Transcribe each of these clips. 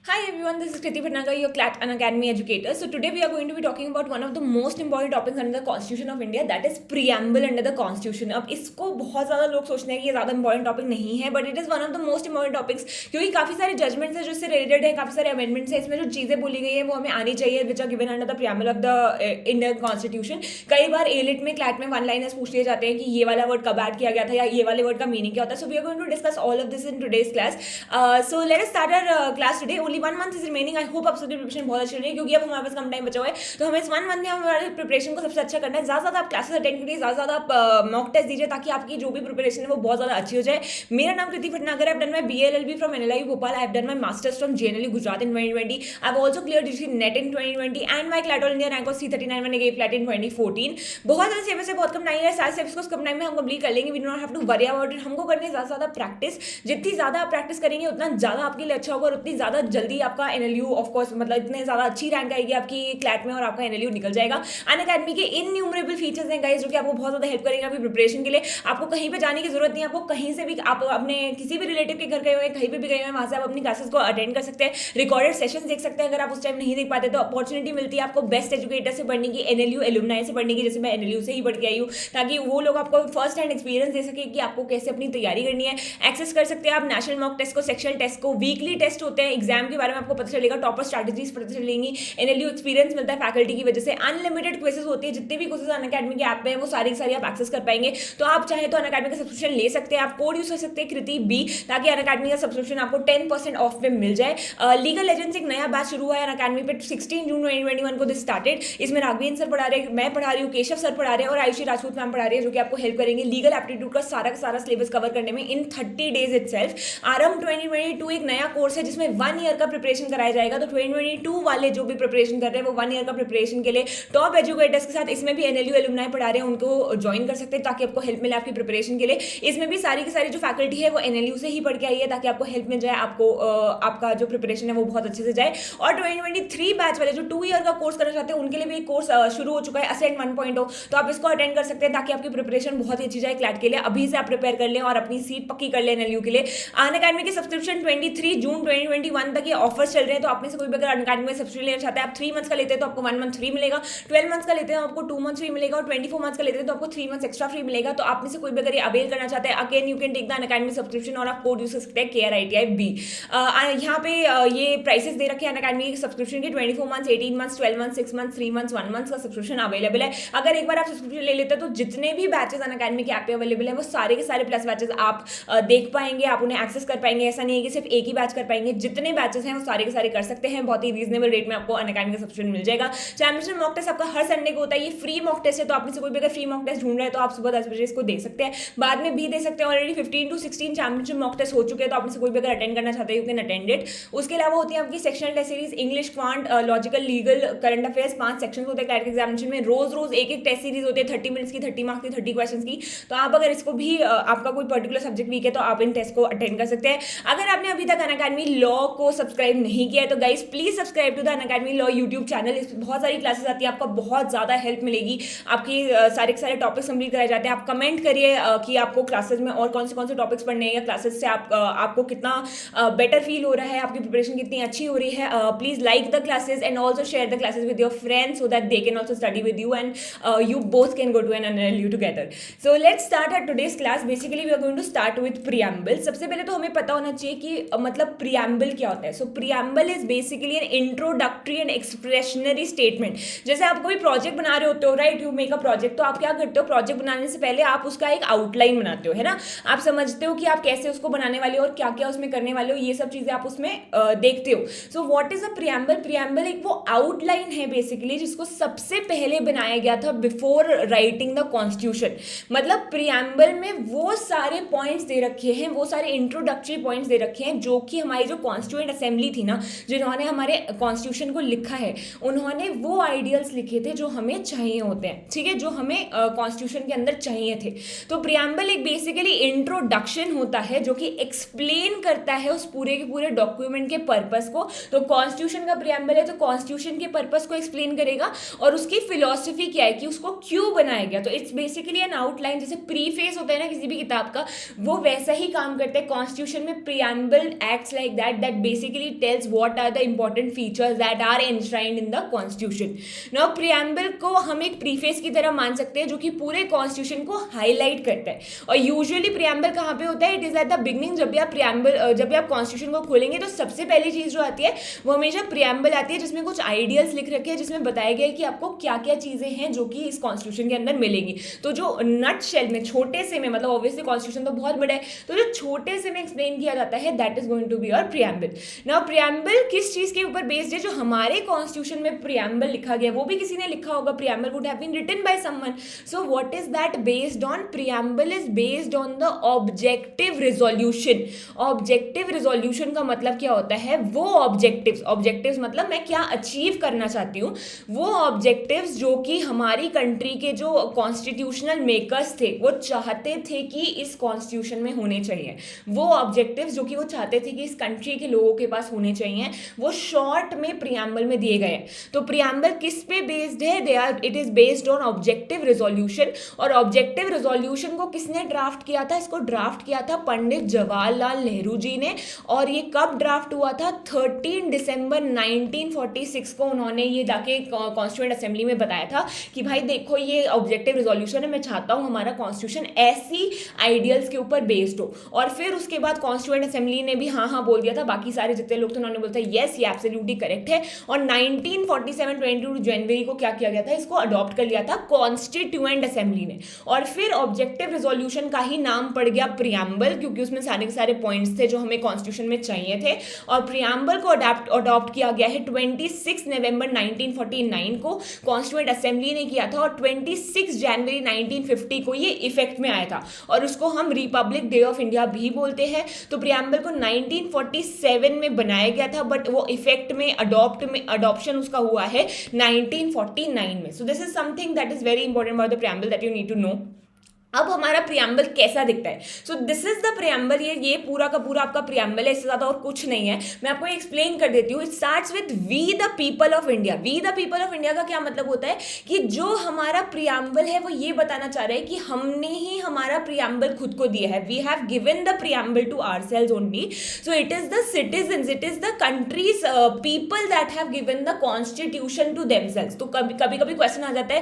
Hi everyone, this is Kriti Bhatnagar, your CLAT and Academy educator. So today we are going to be talking about one of the most important topics under the Constitution of India, that is preamble under the Constitution. अब इसको बहुत ज़्यादा लोग सोचते हैं कि ये ज़्यादा इंपॉर्टेंट टॉपिक नहीं है, but it is one of the most important topics, क्योंकि काफ़ी सारे जजमेंट्स है जो इससे रिलेटेड है, काफ़ी सारे अमेंडमेंट्स है, इसमें जो चीज़ें बोली गई है वो हमें आनी चाहिए, which are given under the preamble of the Indian constitution. कई बार एलिट में क्लैट में वन लाइनर्स पूछ लिए जाते हैं कि ये वाला वर्ड कब ऐड किया गया था या ये वाले वर्ड का मीनिंग क्या होता है. So we are going to discuss all of this in today's class. So let us start our class today. Only 1 month is remaining. I hope आप सबकी प्रिपरेशन बहुत अच्छी रही है, क्योंकि अब हमारे पास कम टाइम बचा हुआ है, तो हमें इस 1 month में हमारे प्रिपरेशन को सबसे अच्छा करना है. ज़्यादा आप क्लासेस अटेंड करिए, ज़्यादा आप मॉक टेस्ट दीजिए, ताकि आपकी जो भी प्रिपरेशन है वो बहुत ज़्यादा अच्छी हो जाए. मेरा नाम कृति भटनागर है. I have done my BLLB from NLI Bhopal. I have done my masters from JNLU Gujarat in 2020. I have also cleared DGC NET in 2020 and my CLAT all India rank was 339 when I gave CLAT in 2014. बहुत ज़्यादा syllabus है, बहुत कम time है. सारे syllabus को कम time में हम complete कर लेंगे. We do not have to worry about it. हमको करनी है ज़्यादा प्रैक्टिस. जितनी ज़्यादा आप प्रैक्टिस करेंगे उतना ज़्यादा आपके लिए अच्छा होगा, और उतनी ज़्यादा जल्दी आपका NLU ऑफ कोर्स मतलब इतने ज़्यादा अच्छी रैंक आएगी आपकी क्लैट में और आपका NLU निकल जाएगा. अनअकैडमी के इनन्यूमरेबल फीचर्स हैं गाइस, जो कि आपको बहुत ज़्यादा हेल्प करेंगे आपकी प्रिपरेशन के लिए. आपको कहीं पे जाने की जरूरत नहीं है. आपको कहीं से भी, आप अपने किसी भी रिलेटिव के घर गए हुए हैं, कहीं पे भी गए हुए हैं, वहाँ से आप अपनी क्लासेस को अटेंड कर सकते हैं. रिकॉर्डेड सेशन देख सकते हैं. अगर आप उस टाइम नहीं देख पाते तो अपॉर्चुनिटी मिलती है आपको बेस्ट एजुकेटर से पढ़ने की, NLU एलुमनाई से पढ़ने की, जैसे मैं NLU से ही पढ़ के आई हूँ, ताकि वो लोग आपको फर्स्ट हैंड एक्सपीरियंस दे सके कि आपको कैसे अपनी तैयारी करनी है. एक्सेस कर सकते हैं आप नेशनल मॉक टेस्ट को, सेक्शनल टेस्ट को, वीकली टेस्ट होते हैं, एग्जाम के बारे में आपको पता चलेगा, टॉपर स्ट्रैटेजीज पता चलेंगी, NLU एक्सपीरियंस मिलता है फैकल्टी की वजह से. अनलिमिटेड क्विजेस होती है, जितने भी क्विजेस अनअकैडमी के ऐप पे हैं वो सारी सारी आप एक्सेस कर पाएंगे. तो आप चाहे तो अनअकैडमी का सब्सक्रिप्शन ले सकते हैं. आप कोड यूज कर सकते हैं कृति B, ताकि अनअकैडमी का सब्सक्रिप्शन आपको 10% ऑफ में मिल जाए. लीगल एजेंसी एक नया बैच शुरू हुआ है अनअकैडमी पे. 16 जून 2021 को दिस स्टार्टेड. इसमें राघवेंद्र सर पढ़ा रहे हैं, मैं पढ़ा रही हूँ, केशव सर पढ़ा रहे हैं और आयुषी राजपूत मैम पढ़ा रही है, जो कि आपको हेल्प करेंगे लीगल एप्टीट्यूड का सारा सिलेबस कवर करने में इन 30 days इटसेल्फ. आरंभ 2022 एक नया कोर्स है जिसमें 1 year का प्रिपरेशन कराया जाएगा. तो 2022 वाले जो भी प्रिपरेशन कर रहे हैं वो 1 year का प्रिपरेशन के लिए टॉप एजुकेटर्स के साथ, इसमें भी NLU एलुमनाई पढ़ा रहे हैं, उनको ज्वाइन कर सकते हैं, ताकि आपको हेल्प मिले आपकी प्रिपरेशन के लिए. इसमें भी सारी की सारी जो फैकल्टी है वो NLU से ही पढ़ के आई है, ताकि आपको हेल्प मिल जाए, आपको आपका जो प्रिपरेशन है वो बहुत अच्छे से जाए. और 2023 बैच वाले जो 2 year का कोर्स करना चाहते हैं उनके लिए भी एक कोर्स शुरू हो चुका है, असेंट 1.0. तो आप इसको अटेंड कर सकते हैं, ताकि आपकी प्रिपरेशन बहुत ही अच्छी जाए क्लैट के लिए. अभी से आप प्रिपेयर कर लें और अपनी सीट पक्की कर लें NLU के लिए. अनअकैडमी के सब्सक्रिप्शन 23 जून 2021 तक ये ऑफर्स चल रहे हैं. तो आप में से कोई भी अगर अनअकैडमी में सब्सक्रिप्शन लेना चाहते हैं, आप 3 months का लेते हैं तो आपको 1 month फ्री मिलेगा, 12 months का लेते हैं तो आपको 2 months फ्री मिलेगा, और 24 months का लेते हैं तो आपको 3 months एक्स्ट्रा फ्री मिलेगा. तो आप में से कोई भी अगर ये अवेल करना चाहते हैं, again you can take the Unacademy subscription और आप कोड यूज कर सकते हैं KRITI-B. यहाँ पे ये प्राइसेस दे रखे हैं अनअकैडमी सब्सक्रिप्शन के. 24 months, 18 months, 12 months, 6 months, 3 months, 1 month का सब्सक्रिप्शन अवेलेबल है. अगर एक बार आप सब्सक्रिप्शन ले लेते हैं तो जितने भी बैचेस अनअकैडमी के ऐप पे अवेलेबल है वो सारे के सारे प्लस बैचेस आप देख पाएंगे, आप उन्हें एक्सेस कर पाएंगे. ऐसा नहीं है कि सिर्फ एक ही बैच कर पाएंगे, जितने बैचेस हैं वो सारे के सारे कर सकते हैं. बहुत ही रीजनेबल रेट में आपको अनअकैडमी का सब्सक्रिप्शन मिल जाएगा. चैंपियनशिप मॉक टेस्ट आपका हर संडे को होता है. ये फ्री मॉक टेस्ट है, तो आप में से कोई भी अगर फ्री मॉक टेस्ट ढूंढ रहे हैं तो आप सुबह 10 बजे इसको दे सकते हैं, बाद में भी दे सकते हैं. Already 15 to 16 championship mock test हो चुके हैं, तो आप में से कोई भी अगर अटेंड करना चाहते हैं यू कैन अटेंड इट. उसके अलावा होती है आपकी sectional test series, English, quant, logical, legal, current affairs. 5 section होते हैं क्लैट एग्जामिनेशन में. रोज एक टेस्ट सीरीज होती है, 30 मिनट्स की, 30 मार्क्स की, 30 क्वेश्चन की. तो आप अगर इसको भी आपका कोई पर्टिकुलर सब्जेक्ट वीक है तो आप इन टेस्ट को अटेंड कर सकते हैं. अगर आपने अभी तक अनअकैडमी लॉ को सब्सक्राइब नहीं किया है तो guys please subscribe to the Unacademy law YouTube channel. इस बहुत सारी क्लासेस आती है, आपका बहुत ज़्यादा हेल्प मिलेगी. आपकी सारे के सारे टॉपिक्स कंप्लीट कराए जाते हैं. आप कमेंट करिए कि आपको क्लासेस में और कौन से टॉपिक्स पढ़ने हैं, या क्लासेस से आपको कितना बेटर फील हो रहा है, आपकी प्रिपरेशन कितनी अच्छी हो रही है. Please like the classes and also share the classes with your friends, so that they can also study with you and you both can go to an NLU together. So let's start our today's class. Basically we are going to start with preamble. सबसे पहले तो हमें पता होना चाहिए कि मतलब preamble क्या होता है. So preamble is basically an introductory and expressionary statement. जैसे आप कोई प्रोजेक्ट बना रहे होते हो, right, you make a project, तो आप क्या करते हो, प्रोजेक्ट बनाने से पहले आप उसका एक आउटलाइन बनाते हो, है ना. आप समझते हो कि आप कैसे उसको बनाने वाले हो और क्या क्या उसमें करने वाले हो, ये सब चीजें आप उसमें देखते हो. सो what is a preamble? preamble एक वो आउटलाइन है बेसिकली, जिसको सबसे पहले बनाया गया था बिफोर राइटिंग द कॉन्स्टिट्यूशन. मतलब प्रियम्बल में वो सारे पॉइंट्स दे रखे हैं, वो सारे इंट्रोडक्टरी पॉइंट्स दे रखे हैं जो कि हमारी जो कॉन्स्टिट्यूएंट असेंबली थी ना, जिन्होंने हमारे कॉन्स्टिट्यूशन को लिखा है, उन्होंने वो आइडियल्स लिखे थे जो हमें चाहिए होते हैं, ठीक है, जो हमें कॉन्स्टिट्यूशन के अंदर चाहिए थे. तो प्रियम्बल एक बेसिकली इंट्रोडक्शन होता है जो कि एक्सप्लेन करता है उस पूरे के पूरे डॉक्यूमेंट के पर्पस को. तो कॉन्स्टिट्यूशन का प्रियम्बल है तो कॉन्स्टिट्यूशन के पर्पस को एक्सप्लेन करेगा और उसकी फिलॉसफी क्या है कि उसको क्यों बनाया गया. तो इट्स बेसिकली एन आउटलाइन. जैसे प्रीफेस होता है ना किसी भी किताब का, वो वैसा ही काम करता है. कॉन्स्टिट्यूशन में preamble acts like that basically tells what are the important features that are enshrined in the constitution. Now preamble को हम एक प्रीफेस की तरह मान सकते हैं जो कि पूरे कॉन्स्टिट्यूशन को हाईलाइट करता है. और यूजुअली प्रियम्बल कहाँ पे होता है? It is at the beginning. जब भी आप कॉन्स्टिट्यूशन को खोलेंगे तो सबसे पहली चीज जो आती है वो हमेशा प्रियम्बल आती है, जिसमें कुछ आइडियल्स लिख रखे हैं, जिसमें बताया गया है कि आपको क्या क्या चीजें हैं जो कि इस कॉन्स्टिट्यूशन के अंदर मिलेंगी. तो जो नट शेल में, छोटे से में, मतलब ऑब्वियसली कॉन्स्टिट्यूशन तो बहुत बड़ा है, तो जो छोटे से में एक्सप्लेन किया जाता है that is going to be your preamble. Now preamble किस चीज के ऊपर बेस्ड है? जो हमारे कॉन्स्टिट्यूशन में प्रियम्बल लिखा गया वो भी किसी ने लिखा होगा. Preamble would have been written by someone. So what is that based on? Preamble is based on the objective resolution. Objective resolution का मतलब क्या होता है? वो ऑब्जेक्टिव्स मतलब मैं क्या अचीव करना चाहती हूँ, वो ऑब्जेक्टिव्स जो कि हमारी कंट्री के जो कॉन्स्टिट्यूशनल मेकर्स थे वो चाहते थे कि इस कॉन्स्टिट्यूशन में होने चाहिए. वो ऑब्जेक्टिव्स जो कि वो चाहते थे कि इस कंट्री के लोगों के पास होने चाहिए, वो शॉर्ट में प्रियम्बल में दिए गए. तो प्रियम्बल किस पे बेस्ड है? It is based on objective resolution. और ऑब्जेक्टिव रिजोल्यूशन को किसने ड्राफ्ट किया था? इसको ड्राफ्ट किया था पंडित जवाहरलाल नेहरू जी ने. और ये कब ड्राफ्ट हुआ था? 13 दिसंबर 1946 को उन्होंने ये जाके कॉन्स्टिट्यूएंट असेंबली में बताया था कि भाई देखो ये ऑब्जेक्टिव रिजोल्यूशन है, मैं चाहता हूँ हमारा कॉन्स्टिट्यूशन ऐसी आइडियल्स के ऊपर बेस्ड हो. और फिर उसके बाद कॉन्स्टिट्यूएंट असेंबली ने भी हाँ बोल दिया था. बाकी सारे जितने लोग थे उन्होंने बोला था यस ये एब्सोल्युटली करेक्ट है. और 1947 22 जनवरी को क्या किया गया था? इसको अडॉप्ट कर लिया था कॉन्स्टिट्यूएंट असेंबली ने. और फिर ऑब्जेक्टिव रिजोल्यूशन का ही नाम पड़ गया प्रियम्बल, क्योंकि उसमें सारे के सारे पॉइंट्स थे जो हमें कॉन्स्टिट्यूशन में चाहिए थे. और प्रियम्बल को अडॉप्ट किया गया है 26 नवंबर 1949 को कॉन्स्टिट्यूएंट असेंबली ने किया था. और 26 जनवरी 1950 को ये इफेक्ट में आया था. और उसको हम रिपब्लिक डे ऑफ इंडिया भी बोलते हैं. तो प्रियम्बल को 1947 में बनाया गया था, बट वो इफेक्ट में अडॉप्शन उसका हुआ है 1949 में. So this is something that is very important about the preamble that you need to know. अब हमारा प्रियम्बल कैसा दिखता है? So this is the preamble. ये पूरा का पूरा आपका प्रियम्बल है, इससे ज्यादा और कुछ नहीं है. मैं आपको एक्सप्लेन कर देती हूँ. It starts with we the people of India. We the people of India का क्या मतलब होता है? कि जो हमारा प्रियम्बल है वो ये बताना चाह रहा है कि हमने ही हमारा प्रियम्बल खुद को दिया है. We have given the preamble to ourselves only. So it is the citizens, it is the country's people that have given the constitution to themselves. तो कभी कभी क्वेश्चन आ जाता है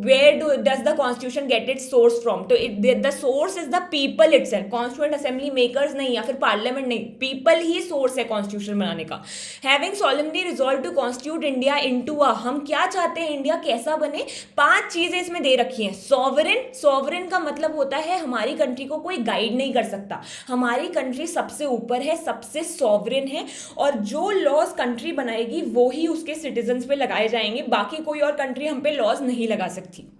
where does the constitution get its source from? तो the source is the people itself. Constituent assembly makers नहीं या फिर पार्लियामेंट नहीं, पीपल ही सोर्स है कॉन्स्टिट्यूशन बनाने का. Having solemnly resolved to constitute India into a, हम क्या चाहते हैं इंडिया कैसा बने? 5 चीजें इसमें दे रखी हैं. सॉवरेन का मतलब होता है हमारी कंट्री को कोई गाइड नहीं कर सकता. हमारी कंट्री सबसे ऊपर है, सबसे सॉवरेन है. और जो लॉज कंट्री बनाएगी वो ही उसके सिटीजन्स पे लगाए जाएंगे. बाकी कोई और कंट्री हम पे लॉज नहीं लगा सकती.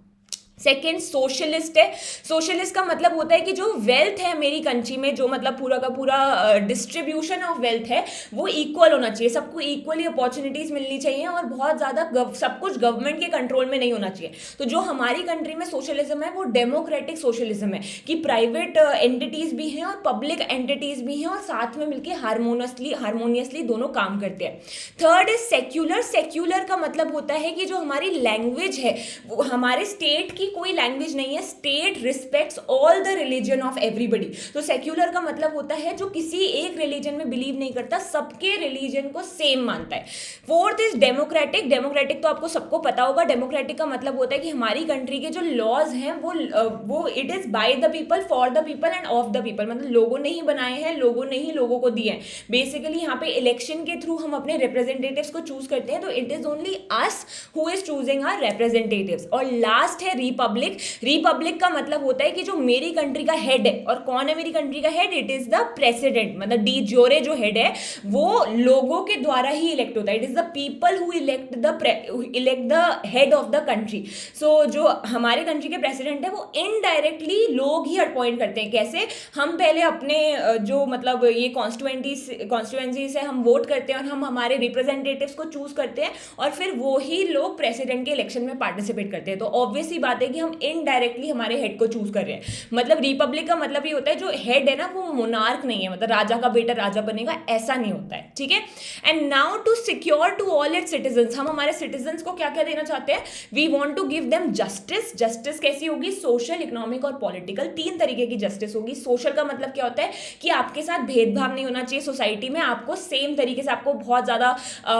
सेकेंड सोशलिस्ट है. सोशलिस्ट का मतलब होता है कि जो वेल्थ है मेरी कंट्री में, जो मतलब पूरा का पूरा डिस्ट्रीब्यूशन ऑफ वेल्थ है वो इक्वल होना चाहिए. सबको इक्वली अपॉर्चुनिटीज मिलनी चाहिए और बहुत ज़्यादा सब कुछ गवर्नमेंट के कंट्रोल में नहीं होना चाहिए. तो जो हमारी कंट्री में सोशलिज्म है वो डेमोक्रेटिक सोशलिज्म है कि प्राइवेट एंटिटीज भी हैं और पब्लिक एंटिटीज भी हैं और साथ में मिलकर हारमोनियसली दोनों काम करते हैं. Third is secular. सेक्युलर का मतलब होता है कि जो हमारी लैंग्वेज है वो हमारे स्टेट की कोई लैंग्वेज नहीं है. State respects all the religion of everybody. तो सेक्युलर का मतलब होता है जो किसी एक रिलीजन में बिलीव नहीं करता, सबके रिलीजन को सेम मानता है. Fourth is democratic. डेमोक्रेटिक तो आपको सबको पता होगा. डेमोक्रेटिक का मतलब होता है कि हमारी कंट्री के जो लॉज हैं वो it is by the people, for the people end of the people. मतलब लोगों ने ही बनाए हैं, लोगों ने ही लोगों को दिए हैं. बेसिकली यहाँ पे इलेक्शन के थ्रू हम अपने रिप्रेजेंटेटिव्स को चूज करते हैं. तो it is only us who is choosing our representatives. और लास्ट है रिपब्लिक का मतलब होता है कि जो मेरी कंट्री का हेड है, और कौन है मेरी कंट्री का head? It is the president. मतलब डी जोरे जो हेड है वो लोगों के द्वारा ही इलेक्ट होता है. It is the people who elect the head of the country. So जो हमारे कंट्री के प्रेसिडेंट है वो इनडायरेक्टली लोग ही अपॉइंट करते हैं. कैसे? हम पहले अपने जो मतलब ये कॉन्स्टिट्यूएंसी से हम वोट करते हैं और हम हमारे रिप्रेजेंटेटिव्स को चूज करते हैं और फिर वो ही लोग प्रेसिडेंट के इलेक्शन में पार्टिसिपेट करते हैं. तो ऑब्वियसली बात है है कि हम इनडायरेक्टली हमारे हेड को चूज कर रहे हैं। मतलब रिपब्लिक का मतलब ये होता है जो हेड है ना वो मोनार्क नहीं है, मतलब राजा का बेटा राजा बनेगा, ऐसा नहीं होता है, ठीक है। And now to secure to all its citizens, हम हमारे सिटीजन्स को क्या क्या देना चाहते हैं, we want to give them justice. Justice कैसी होगी, सोशल, इकोनॉमिक और पॉलिटिकल, तीन तरीके की जस्टिस होगी। सोशल का मतलब क्या होता है कि आपके साथ भेदभाव नहीं होना चाहिए सोसाइटी में, आपको सेम तरीके से, आपको बहुत ज़्यादा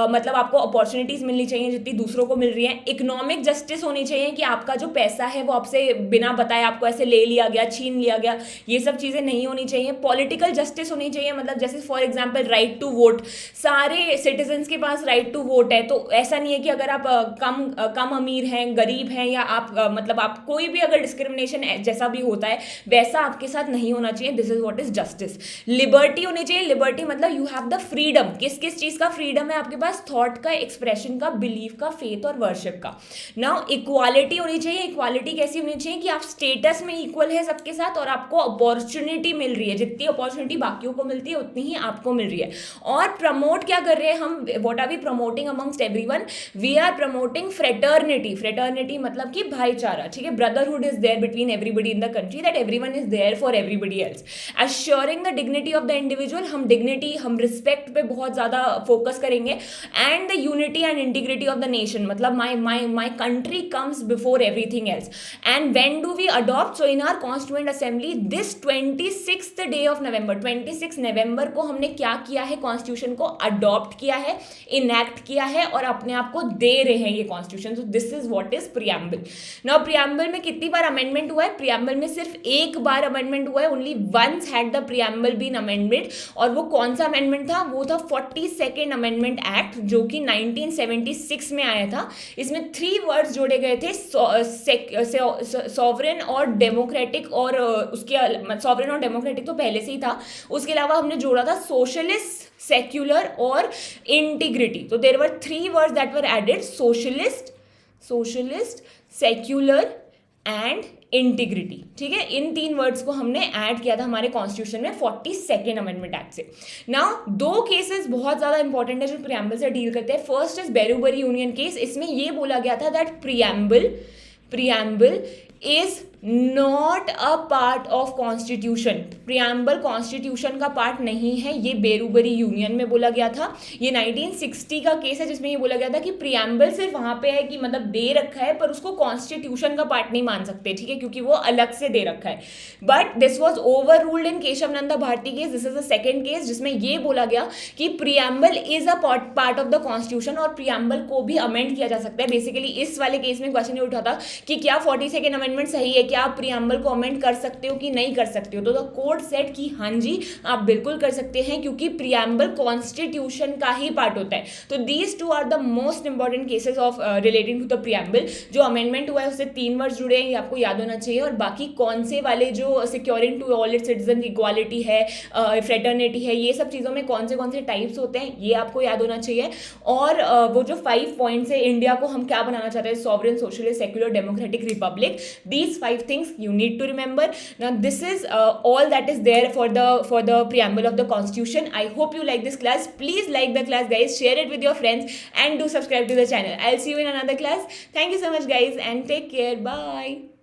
मतलब आपको अपॉर्चुनिटीज़ मिलनी चाहिए जितनी दूसरों को मिल रही है। इकोनॉमिक जस्टिस होनी चाहिए कि आपका जो पैसा है वो आपसे बिना बताए आपको ऐसे ले लिया गया, छीन लिया गया, ये सब चीज़ें नहीं होनी चाहिए। पॉलिटिकल जस्टिस होनी चाहिए, मतलब जैसे for example right to vote, सारे सिटीजन्स के पास राइट टू वोट है, तो ऐसा नहीं है कि अगर आप कम अमीर हैं, गरीब हैं, या आप मतलब आप कोई भी अगर डिस्क्रिमिनेशन जैसा भी होता है वैसा आपके साथ नहीं होना चाहिए। This is what is justice. Liberty होनी चाहिए, लिबर्टी मतलब यू हैव द फ्रीडम, किस किस चीज़ का फ्रीडम है आपके पास, थॉट का, एक्सप्रेशन का, बिलीफ का, फेथ और वर्शिप का। नाउ इक्वालिटी होनी चाहिए, इक्वालिटी कैसी होनी चाहिए कि आप स्टेटस में इक्वल है सबके साथ और आपको अपॉर्चुनिटी मिल रही है, जितनी अपॉर्चुनिटी बाकियों को मिलती है उतनी ही आपको मिल रही है। और प्रमोट क्या कर रहे हैं हम, what are we promoting amongst everyone, we are promoting fraternity. Fraternity मतलब कि भाईचारा, ठीक है। Brotherhood is there between everybody in the country, that everyone is there for everybody else. Assuring the dignity of the individual, हम dignity, हम respect पे बहुत ज़्यादा फोकस करेंगे। And the unity and integrity of the nation, मतलब my country comes before everything else. And when do we adopt, so in our constituent assembly this 26th day of November, 26 नवंबर को हमने क्या किया है, कॉन्स्टिट्यूशन को adopt किया है, इनैक्ट किया है और अपने आप को दे रहे हैं ये constitution. So this is what is preamble. Now preamble में कितनी बार अमेंडमेंट हुआ है, प्रियम्बल में सिर्फ एक बार अमेंडमेंट हुआ है, only once had the preamble been amendment. और वो कौन सा अमेंडमेंट था, वो था 42nd अमेंडमेंट एक्ट, जो कि 1976 में आया था। इसमें 3 वर्ड्स जोड़े गए थे, सॉवरेन और डेमोक्रेटिक, और उसके सॉवरेन और डेमोक्रेटिक तो पहले से ही था, उसके अलावा हमने जोड़ा था सोशलिस्ट, सेक्युलर और इंटीग्रिटी। तो there were 3 words that were added, socialist, secular and integrity, ठीक है। इन 3 वर्ड्स को हमने ऐड किया था हमारे कॉन्स्टिट्यूशन में 42nd अमेंडमेंट एक्ट से। नाउ 2 केसेस बहुत ज़्यादा इंपॉर्टेंट है जो प्रियम्बल से डील करते हैं। First is Berubari union case. इसमें ये बोला गया था that preamble is not a part of constitution. Preamble constitution का पार्ट नहीं है, ये बेरूबरी यूनियन में बोला गया था। ये 1960 का केस है जिसमें ये बोला गया था कि प्रियम्बल सिर्फ वहाँ पे है कि मतलब दे रखा है, पर उसको कॉन्स्टिट्यूशन का पार्ट नहीं मान सकते, ठीक है, क्योंकि वो अलग से दे रखा है। But this was overruled in Kesavananda Bharati case. This is the second case जिसमें ये बोला गया कि preamble is a part of the constitution और प्रियम्बल को भी अमेंड किया जा सकता है। बेसिकली इस वाले केस में क्वेश्चन ये उठा था कि क्या 42nd अमेंडमेंट सही है, क्या आप प्रियम्बल को अमेंड कर सकते हो कि नहीं कर सकते हो। तो द कोर्ट सेड कि हाँ जी आप बिल्कुल कर सकते हैं, क्योंकि प्रियम्बल कॉन्स्टिट्यूशन का ही पार्ट होता है। तो these 2 are the most important cases of relating to the preamble. जो अमेंडमेंट हुआ है उससे 3 वर्ड्स जुड़े हैं, ये आपको याद होना चाहिए। और बाकी कौन से वाले जो securing to all its citizen, equality है, फ्रेटर्निटी है, ये सब चीज़ों में कौन से टाइप्स होते हैं ये आपको याद होना चाहिए। और वो जो 5 पॉइंट्स है, इंडिया को हम क्या बनाना चाहते हैं, sovereign, socialist, secular, democratic Republic, these 5 things you need to remember. Now this is all that is there for the preamble of the constitution. I hope you like this class. Please like the class guys, share it with your friends and do subscribe to the channel. I'll see you in another class. Thank you so much guys and take care. Bye.